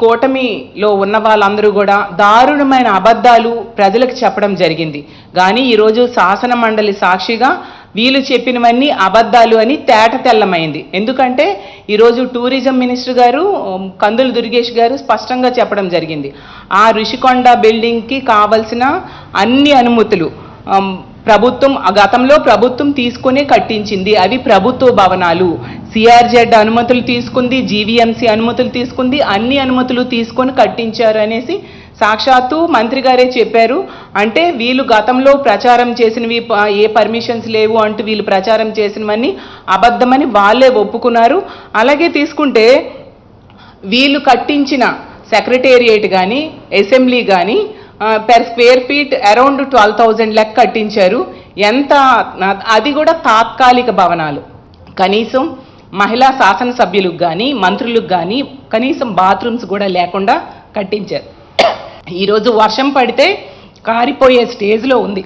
కూటమిలో ఉన్న వాళ్ళందరూ కూడా దారుణమైన అబద్ధాలు ప్రజలకు చెప్పడం జరిగింది. కానీ ఈరోజు శాసన మండలి సాక్షిగా వీళ్ళు చెప్పినవన్నీ అబద్ధాలు అని తేట తెల్లమైంది. ఎందుకంటే ఈరోజు టూరిజం మినిస్టర్ గారు కందుల దుర్గేష్ గారు స్పష్టంగా చెప్పడం జరిగింది. ఆ ఋషికొండ బిల్డింగ్కి కావలసిన అన్ని అనుమతులు గతంలో ప్రభుత్వం తీసుకునే కట్టించింది. అవి ప్రభుత్వ భవనాలు. సిఆర్జెడ్ అనుమతులు తీసుకుంది, జీవీఎంసీ అనుమతులు తీసుకుంది, అన్ని అనుమతులు తీసుకొని కట్టించారు అనేసి సాక్షాత్తు మంత్రి గారే చెప్పారు. అంటే వీళ్ళు గతంలో ప్రచారం చేసినవి ఏ పర్మిషన్స్ లేవు అంటూ వీళ్ళు ప్రచారం చేసినవన్నీ అబద్ధమని వాళ్ళే ఒప్పుకున్నారు. అలాగే తీసుకుంటే వీళ్ళు కట్టించిన సెక్రటేరియట్ కానీ అసెంబ్లీ కానీ పెర్ స్క్వేర్ ఫీట్ అరౌండ్ 12,000 లెక్క కట్టించారు. అది కూడా తాత్కాలిక భవనాలు. కనీసం మహిళా శాసనసభ్యులకు కానీ మంత్రులకు కానీ కనీసం బాత్రూమ్స్ కూడా లేకుండా కట్టించారు. ఈరోజు వర్షం పడితే కారిపోయే స్టేజ్లో ఉంది.